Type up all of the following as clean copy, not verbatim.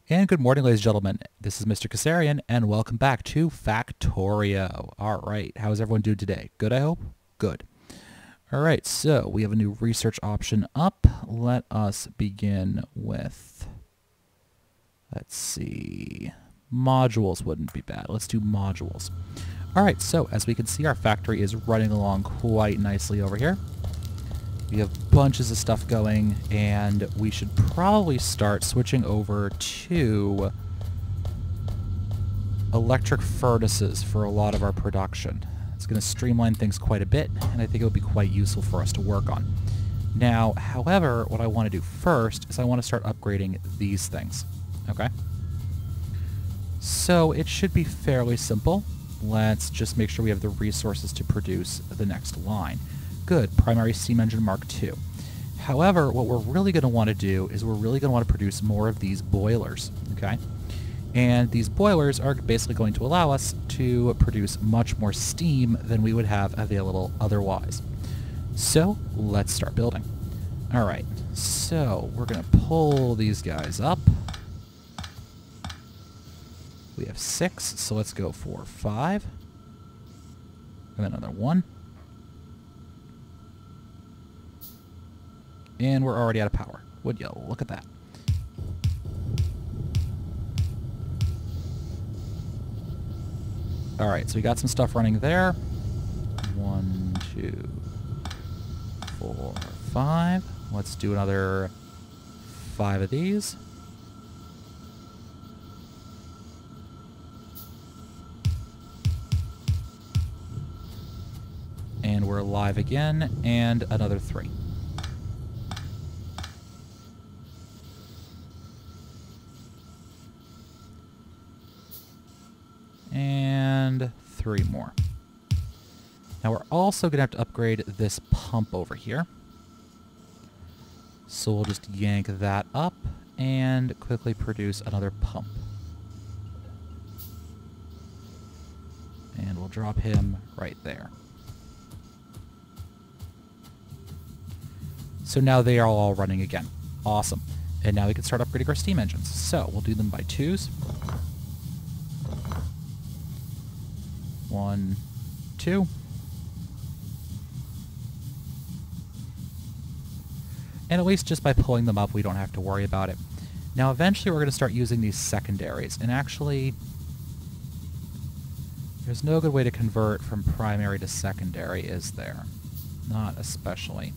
And good morning, ladies and gentlemen. This is Mr. Kasarian, and welcome back to Factorio. All right, how is everyone doing today? Good, I hope? Good. All right, so we have a new research option up. Let us begin with, let's see, modules wouldn't be bad. Let's do modules. All right, so as we can see, our factory is running along quite nicely over here. We have bunches of stuff going, and we should probably start switching over to electric furnaces for a lot of our production. It's going to streamline things quite a bit, and I think it would be quite useful for us to work on. Now, however, what I want to do first is I want to start upgrading these things, okay? So it should be fairly simple. Let's just make sure we have the resources to produce the next line. Good, primary steam engine Mark II. However, what we're really going to want to do is we're really going to want to produce more of these boilers, okay? And these boilers are basically going to allow us to produce much more steam than we would have available otherwise. So, let's start building. All right, so we're going to pull these guys up. We have 6, so let's go for 5. And then another 1. And we're already out of power. Would you look at that? Alright, so we got some stuff running there. 1, 2, 4, 5. Let's do another 5 of these. And we're live again, and another 3. And 3 more. Now we're also going to have to upgrade this pump over here. So we'll just yank that up and quickly produce another pump. And we'll drop him right there. So now they are all running again. Awesome. And now we can start upgrading our steam engines. So we'll do them by 2s. 1, 2. And at least just by pulling them up, we don't have to worry about it. Now, eventually, we're going to start using these secondaries. And actually, there's no good way to convert from primary to secondary, is there? Not especially.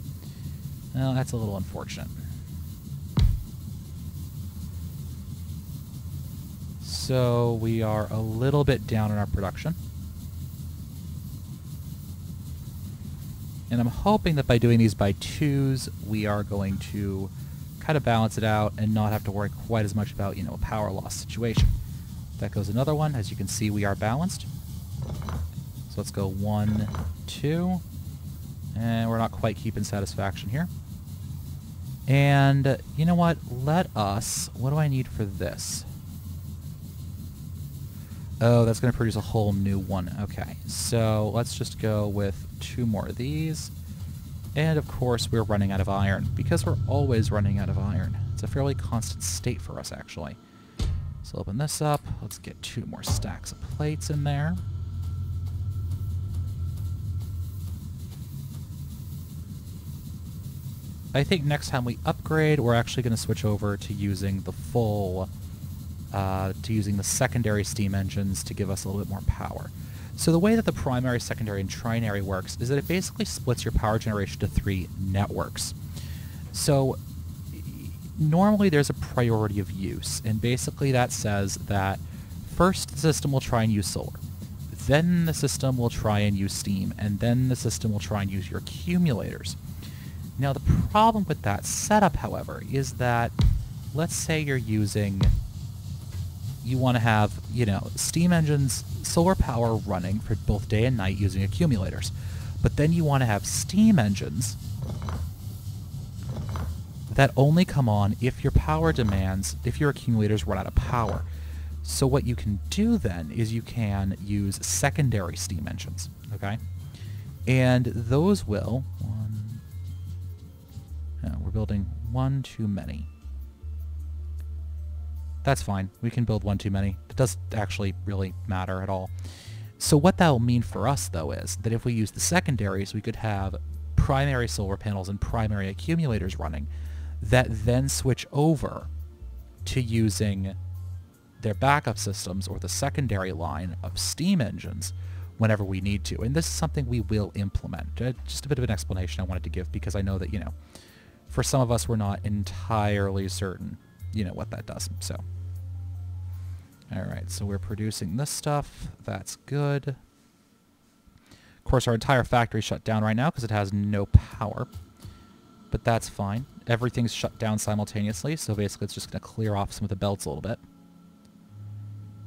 Well, that's a little unfortunate. So we are a little bit down in our production. And I'm hoping that by doing these by 2s, we are going to kind of balance it out and not have to worry quite as much about, a power loss situation. That goes another one. As you can see, we are balanced. So let's go 1, 2. And we're not quite keeping satisfaction here. And you know what? What do I need for this? Oh, that's going to produce a whole new one. Okay, so let's just go with 2 more of these. And of course, we're running out of iron, because we're always running out of iron. It's a fairly constant state for us, actually. So open this up. Let's get 2 more stacks of plates in there. I think next time we upgrade, we're actually going to switch over to using the full... using the secondary steam engines to give us a little bit more power. So the way that the primary, secondary, and trinary works is that it basically splits your power generation to 3 networks. So normally there's a priority of use, and basically that says that first the system will try and use solar, then the system will try and use steam, and then the system will try and use your accumulators. Now the problem with that setup, however, is that let's say you want to have, steam engines, solar power running for both day and night using accumulators. But then you want to have steam engines that only come on if your accumulators run out of power. So what you can do then is you can use secondary steam engines, okay? And those will, we're building one too many. That's fine. We can build one too many. It doesn't actually really matter at all. So what that will mean for us, though, is that if we use the secondaries, we could have primary solar panels and primary accumulators running that then switch over to using their backup systems or the secondary line of steam engines whenever we need to. And this is something we will implement. Just a bit of an explanation I wanted to give because I know that, for some of us, we're not entirely certain, what that does. So, all right, so we're producing this stuff. That's good. Of course, our entire factory is shut down right now because it has no power, but that's fine. Everything's shut down simultaneously, so basically it's just going to clear off some of the belts a little bit.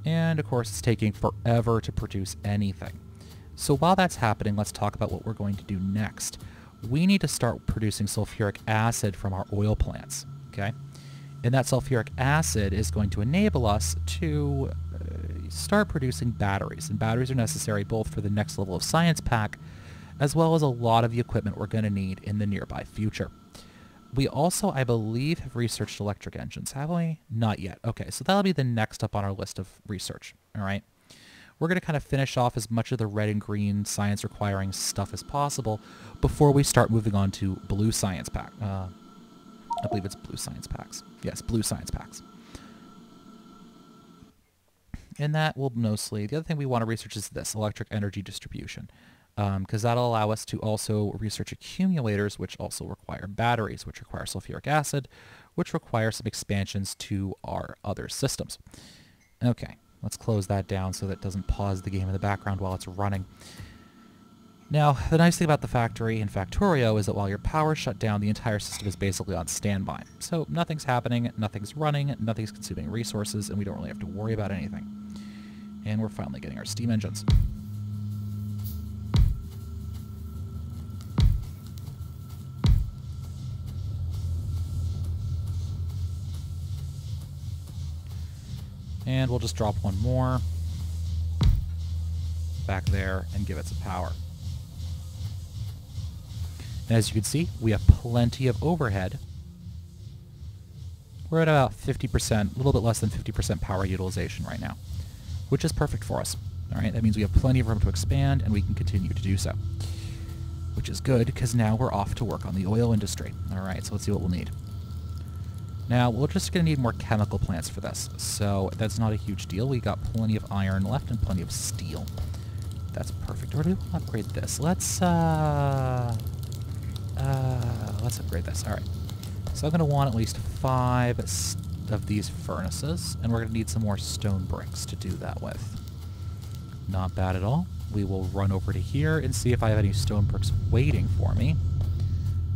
And, of course, it's taking forever to produce anything. So while that's happening, let's talk about what we're going to do next. We need to start producing sulfuric acid from our oil plants, okay? And that sulfuric acid is going to enable us to start producing batteries. And batteries are necessary both for the next level of science pack, as well as a lot of the equipment we're going to need in the nearby future. We also, I believe, have researched electric engines, have we? Not yet. Okay, so that'll be the next up on our list of research, all right? We're going to kind of finish off as much of the red and green science requiring stuff as possible before we start moving on to blue science pack. I believe it's blue science packs. Yes, blue science packs. And that will mostly, the other thing we want to research is this, electric energy distribution. Because that'll allow us to also research accumulators, which also require batteries, which require sulfuric acid, which require some expansions to our other systems. Okay, let's close that down so that it doesn't pause the game in the background while it's running. Now, the nice thing about the factory in Factorio is that while your power's shut down, the entire system is basically on standby. So nothing's happening, nothing's running, nothing's consuming resources, and we don't really have to worry about anything. And we're finally getting our steam engines. And we'll just drop one more back there and give it some power. And as you can see, we have plenty of overhead. We're at about 50%, a little bit less than 50% power utilization right now, which is perfect for us. All right, that means we have plenty of room to expand, and we can continue to do so, which is good because now we're off to work on the oil industry. All right, so let's see what we'll need. Now, we're just going to need more chemical plants for this, so that's not a huge deal. We got plenty of iron left and plenty of steel. That's perfect. Or do we want to upgrade this? Let's upgrade this. All right. So I'm going to want at least 5 of these furnaces, and we're going to need some more stone bricks to do that with. Not bad at all. We will run over to here and see if I have any stone bricks waiting for me.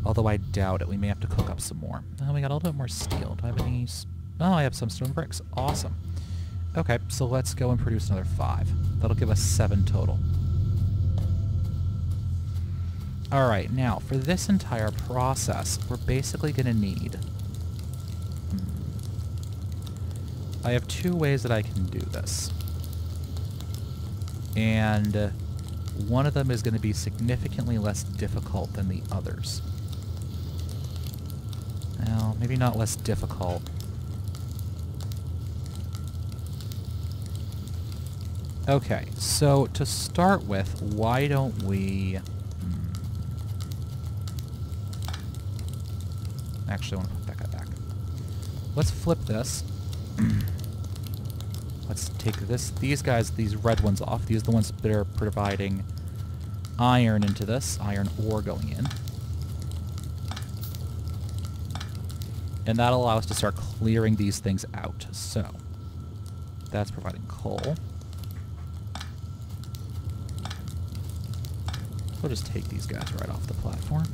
Although I doubt it. We may have to cook up some more. Oh, we got a little bit more steel. Do I have any... Oh, I have some stone bricks. Awesome. Okay, so let's go and produce another 5. That'll give us 7 total. Alright, now, for this entire process, we're basically going to need... I have 2 ways that I can do this. And one of them is going to be significantly less difficult than the others. Well, maybe not less difficult. Okay, so to start with, why don't we... Actually, I want to put that guy back. Let's flip this. Let's take these guys, these red ones off. These are the ones that are providing iron into this, iron ore going in. And that'll allow us to start clearing these things out. So, that's providing coal. We'll just take these guys right off the platform.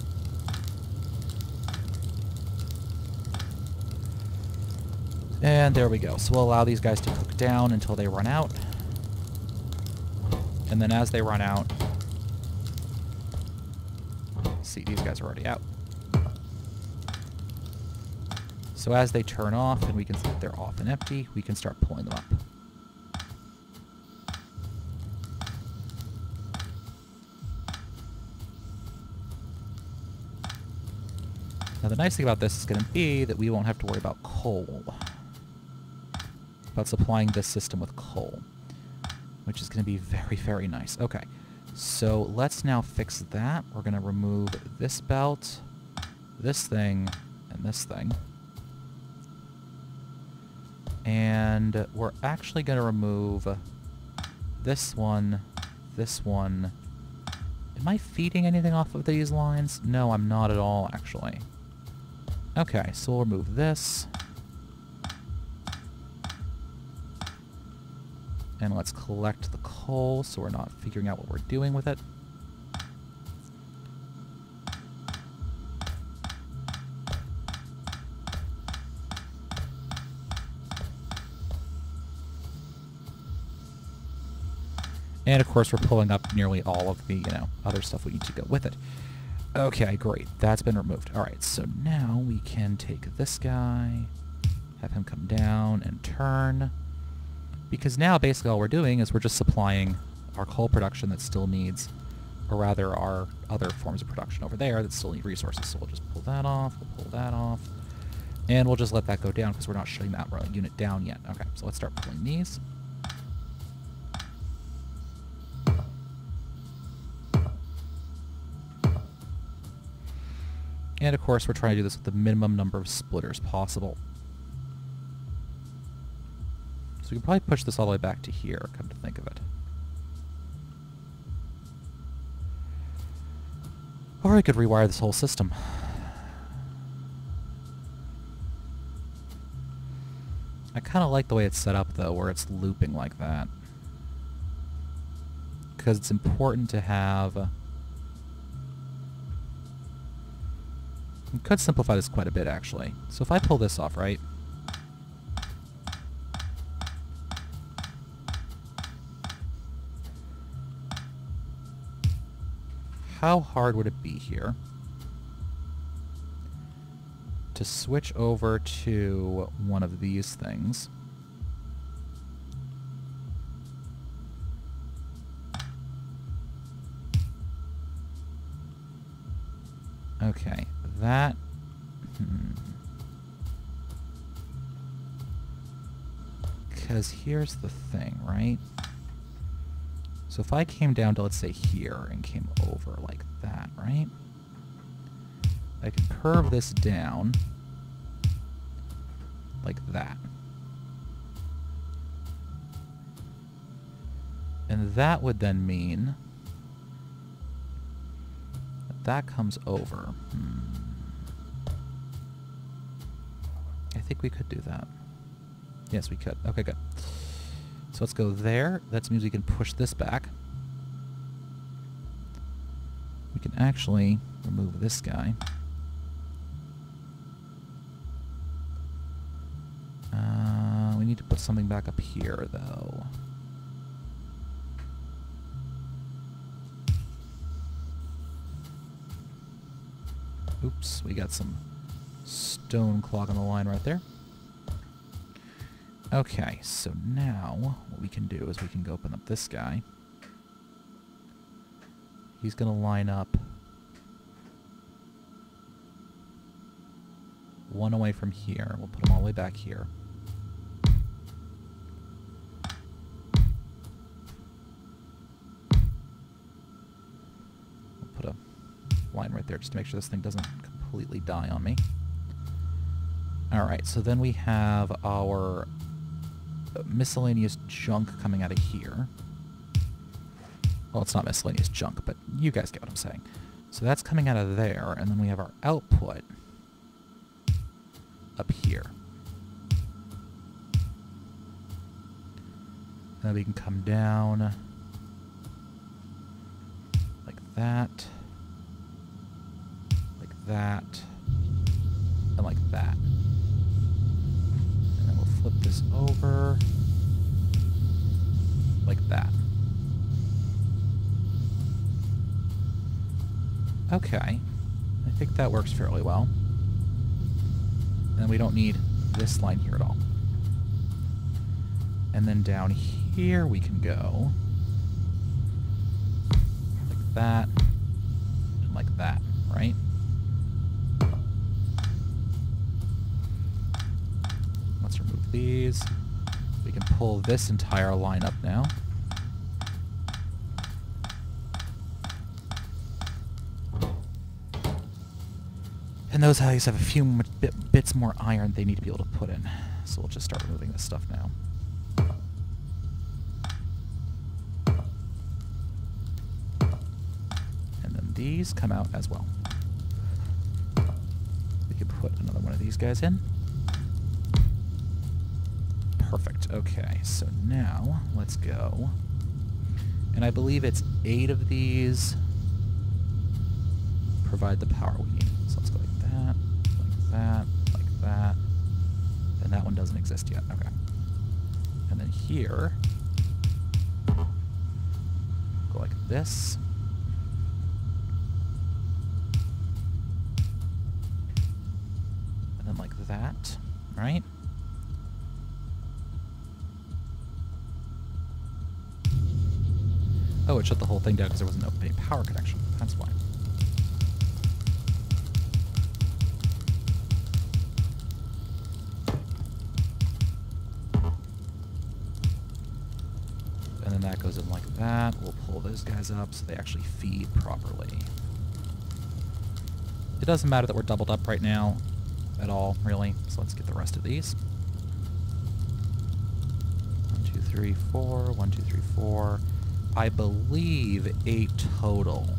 And there we go. So we'll allow these guys to cook down until they run out. And then as they run out... See, these guys are already out. So as they turn off, and we can see that they're off and empty, we can start pulling them up. Now the nice thing about this is going to be that we won't have to worry about coal. about supplying this system with coal, which is going to be very, very nice. Okay, so let's now fix that. We're going to remove this belt, this thing, and this thing. And we're actually going to remove this one, this one. Am I feeding anything off of these lines? No, I'm not at all, actually. Okay, so we'll remove this. And let's collect the coal so we're not figuring out what we're doing with it. And of course, we're pulling up nearly all of the, other stuff we need to go with it. Okay, great. That's been removed. All right, so now we can take this guy, have him come down and turn. Because now basically all we're doing is we're just supplying our coal production that still needs, or rather our other forms of production over there that still need resources. So we'll just pull that off, we'll pull that off, and we'll just let that go down because we're not shutting that unit down yet. Okay, so let's start pulling these. And of course, we're trying to do this with the minimum number of splitters possible. So we can probably push this all the way back to here, come to think of it. Or I could rewire this whole system. I kind of like the way it's set up, though, where it's looping like that. Because it's important to have... We could simplify this quite a bit, actually. So if I pull this off, right? How hard would it be here to switch over to one of these things? Okay, that... Because here's the thing, right? So if I came down to, let's say, here and came over like that, right? I could curve this down like that. And that would then mean that that comes over. I think we could do that. Yes, we could. Okay, good. So let's go there. That means we can push this back. We can actually remove this guy. We need to put something back up here, though. Oops, we got some stone clogging the line right there. Okay, so now what we can do is we can go open up this guy. He's going to line up one away from here. We'll put him all the way back here. We'll put a line right there just to make sure this thing doesn't completely die on me. Alright, so then we have our miscellaneous junk coming out of here. Well, it's not miscellaneous junk, but you guys get what I'm saying. So that's coming out of there, and then we have our output up here. Then we can come down like that, and like that. And then we'll flip this over like that. Okay, I think that works fairly well. And we don't need this line here at all. And then down here we can go like that and like that, right? Let's remove these. We can pull this entire line up now. And those guys have a few bits more iron they need to be able to put in. So we'll just start removing this stuff now. And then these come out as well. We could put another one of these guys in. Perfect. Okay, so now let's go. And I believe it's 8 of these provide the power we need. So let's go like that, like that, like that. And that one doesn't exist yet. Okay. And then here, go like this. And then like that, right? Oh, it shut the whole thing down because there wasn't any power connection. That's why. And then that goes in like that. We'll pull those guys up so they actually feed properly. It doesn't matter that we're doubled up right now at all, really. So let's get the rest of these. 1, 2, 3, 4. 1, 2, 3, 4. I believe 8 total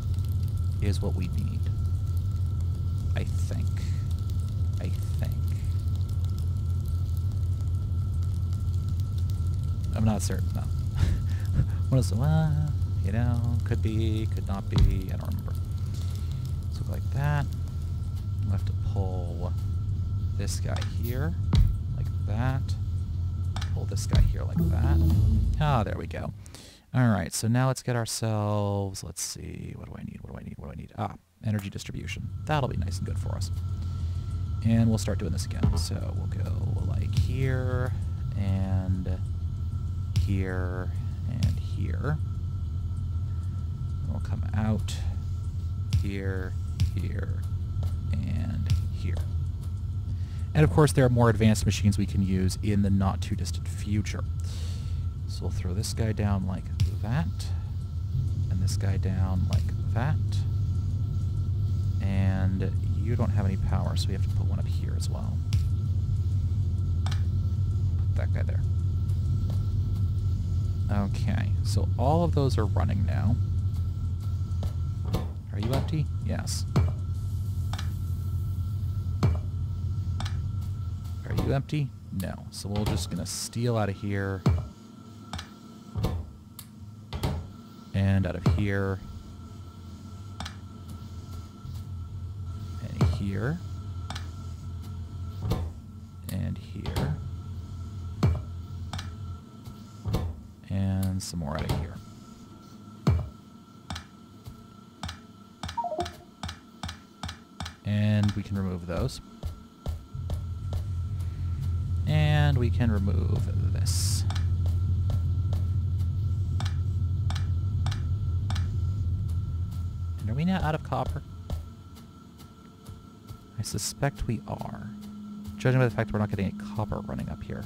is what we need. I think. I'm not certain, though. What else? You know, could be, could not be. I don't remember. So like that. We'll have to pull this guy here, like that. Pull this guy here like that. Ah, there we go. Alright, so now let's get ourselves, let's see, what do I need? Ah, energy distribution. That'll be nice and good for us. And we'll start doing this again. So we'll go like here, and here, and here. And we'll come out here, here, and here. And of course there are more advanced machines we can use in the not too distant future. So we'll throw this guy down like that, and this guy down like that. And you don't have any power, so we have to put one up here as well. Put that guy there. Okay, so all of those are running now. Are you empty? Yes. Are you empty? No. So we're just gonna steal out of here. And out of here. And here. And here. And some more out of here. And we can remove those. And we can remove this. And are we now out of copper? I suspect we are. Judging by the fact that we're not getting any copper running up here.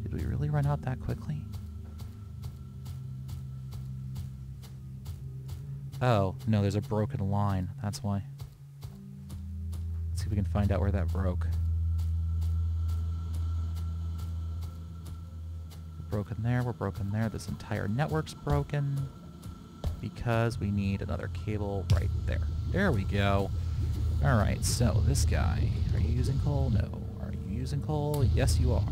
Did we really run out that quickly? Oh, no, there's a broken line. That's why. Let's see if we can find out where that broke. We're broken there, we're broken there. This entire network's broken because we need another cable right there. There we go. Alright, so this guy. Are you using coal? No. Are you using coal? Yes, you are.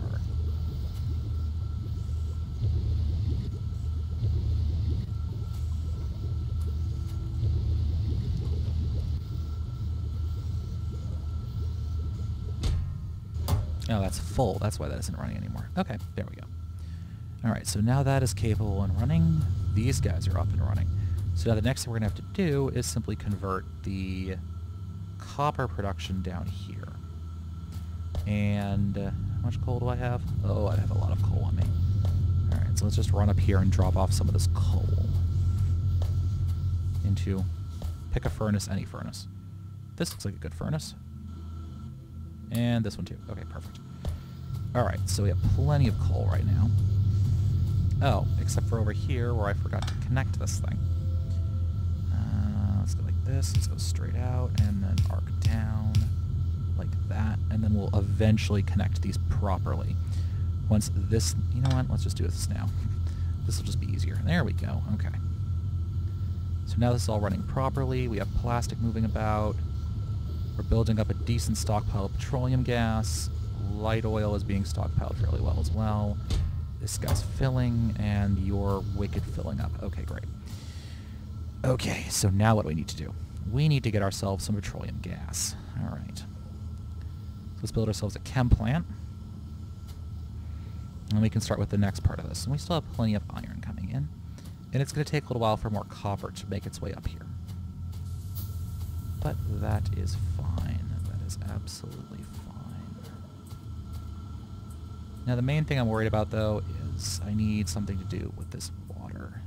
Oh, that's full. That's why that isn't running anymore. Okay, there we go. Alright, so now that is capable and running. These guys are up and running. So now the next thing we're going to have to do is simply convert the copper production down here. And how much coal do I have? Oh, I have a lot of coal on me. Alright, so let's just run up here and drop off some of this coal into, pick a furnace, any furnace. This looks like a good furnace. And this one too. Okay, perfect. Alright, so we have plenty of coal right now. Oh, except for over here where I forgot to connect this thing. Let's go like this, let's go straight out, and then arc down like that, and then we'll eventually connect these properly. Once this, you know what, let's just do this now. This will just be easier. There we go, okay. So now this is all running properly, we have plastic moving about, we're building up a decent stockpile of petroleum gas, light oil is being stockpiled fairly well as well. This guy's filling, and you're wicked filling up. Okay, great. Okay, so now what do we need to do? We need to get ourselves some petroleum gas. All right. So let's build ourselves a chem plant. And we can start with the next part of this. And we still have plenty of iron coming in. And it's going to take a little while for more copper to make its way up here. But that is fine. That is absolutely fine. Now the main thing I'm worried about, though, is I need something to do with this water.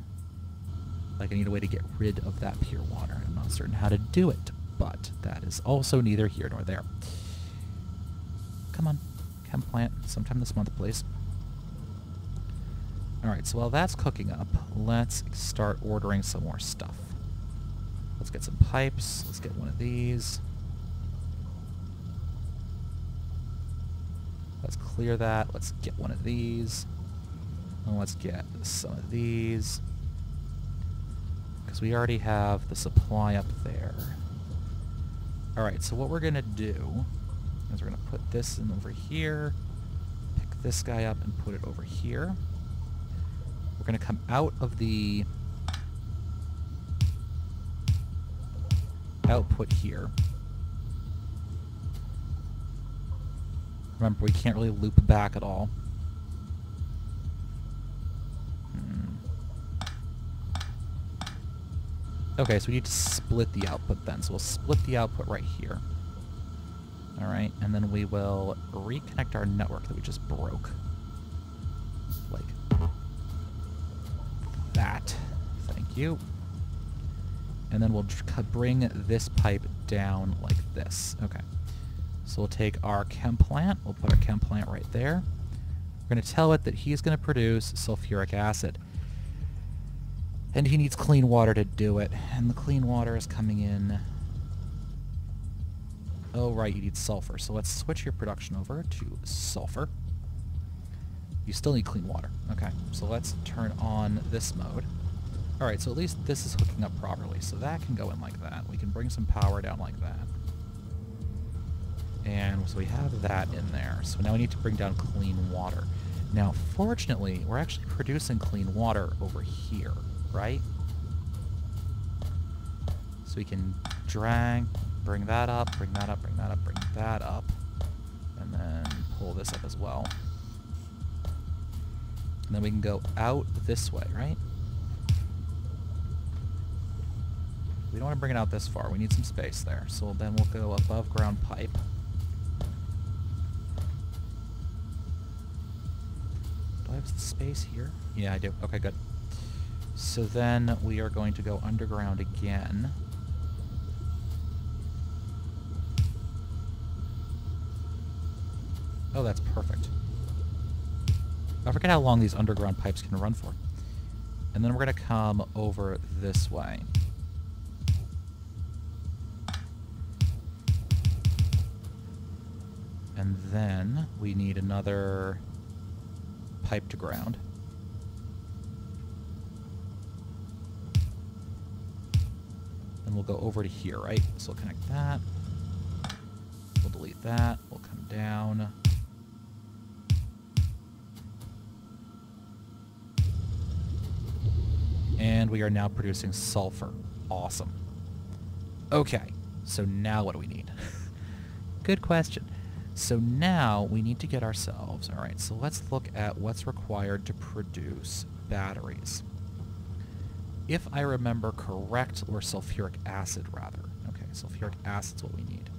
Like, I need a way to get rid of that pure water. I'm not certain how to do it, but that is also neither here nor there. Come on, chem plant, sometime this month, please. Alright, so while that's cooking up, let's start ordering some more stuff. Let's get some pipes, let's get one of these. Let's clear that, let's get one of these. And let's get some of these. Because we already have the supply up there. Alright, so what we're going to do is we're going to put this in over here, pick this guy up and put it over here. We're going to come out of the output here. Remember, we can't really loop back at all. Okay, so we need to split the output then. So we'll split the output right here. Alright, and then we will reconnect our network that we just broke. Like that. Thank you. And then we'll bring this pipe down like this. Okay. So we'll take our chem plant. We'll put our chem plant right there. We're going to tell it that he's going to produce sulfuric acid. And he needs clean water to do it. And the clean water is coming in. Oh, right, you need sulfur. So let's switch your production over to sulfur. You still need clean water. Okay, so let's turn on this mode. Alright, so at least this is hooking up properly. So that can go in like that. We can bring some power down like that. And so we have that in there. So now we need to bring down clean water. Now, fortunately, we're actually producing clean water over here. Right? So we can drag, bring that up, bring that up, bring that up, bring that up, and then pull this up as well. And then we can go out this way, right? We don't want to bring it out this far. We need some space there. So then we'll go above ground pipe. Do I have space here? Yeah, I do. Okay, good. So then we are going to go underground again. Oh, that's perfect. I forget how long these underground pipes can run for. And then we're going to come over this way. And then we need another pipe to ground. Then we'll go over to here, right? So we'll connect that. We'll delete that. We'll come down. And we are now producing sulfur. Awesome. Okay, so now what do we need? Good question. So now we need to get ourselves... Alright, so let's look at what's required to produce batteries. If I remember correct, or sulfuric acid, rather. Okay, sulfuric acid's what we need.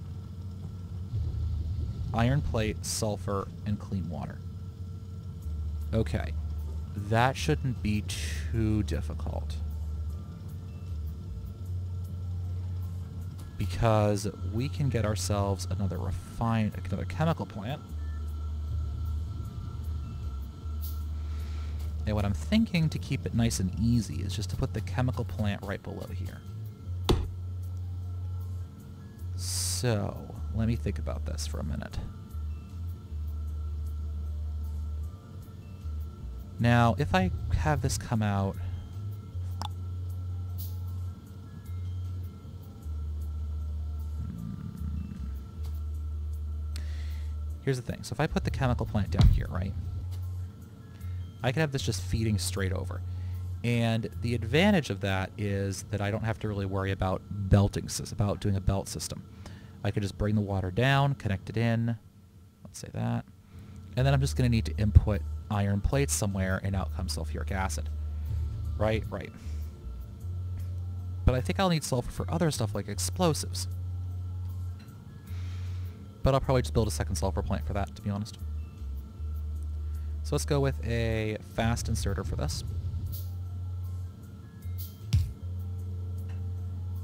Iron plate, sulfur, and clean water. Okay. That shouldn't be too difficult. Because we can get ourselves another chemical plant. And what I'm thinking to keep it nice and easy is just to put the chemical plant right below here. So, let me think about this for a minute. Now, if I have this come out... Here's the thing. So if I put the chemical plant down here, right? I could have this just feeding straight over. And the advantage of that is that I don't have to really worry about about doing a belt system. I could just bring the water down, connect it in, let's say that, and then I'm just going to need to input iron plates somewhere, and out comes sulfuric acid. Right? Right. But I think I'll need sulfur for other stuff like explosives. But I'll probably just build a second sulfur plant for that, to be honest. So let's go with a fast inserter for this.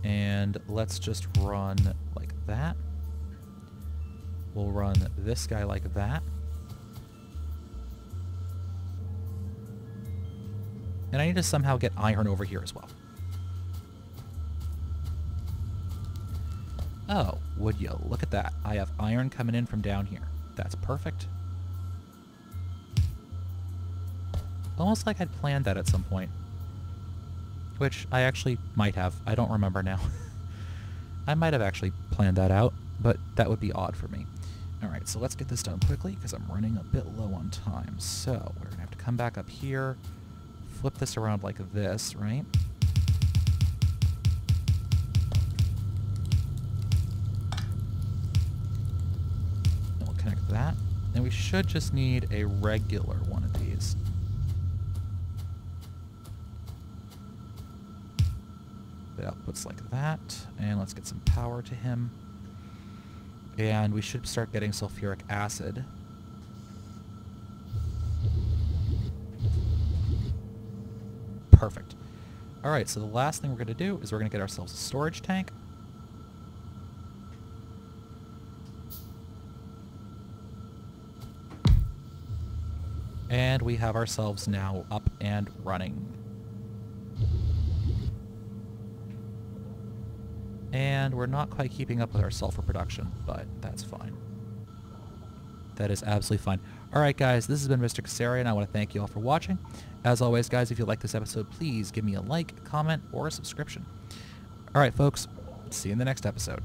And let's just run like that. We'll run this guy like that. And I need to somehow get iron over here as well. Oh, would you look at that. I have iron coming in from down here. That's perfect. Almost like I'd planned that at some point. Which I actually might have. I don't remember now. I might have actually planned that out, but that would be odd for me. Alright, so let's get this done quickly because I'm running a bit low on time. So, we're going to have to come back up here, flip this around like this, right? And we'll connect that. And we should just need a regular one of these. The output's like that, and let's get some power to him. And we should start getting sulfuric acid. Perfect. Alright, so the last thing we're going to do is we're going to get ourselves a storage tank. And we have ourselves now up and running. And we're not quite keeping up with our sulfur production, but that's fine. That is absolutely fine. Alright guys, this has been Mr. Kasaria, and I want to thank you all for watching. As always guys, if you like this episode, please give me a like, comment, or a subscription. Alright folks, see you in the next episode.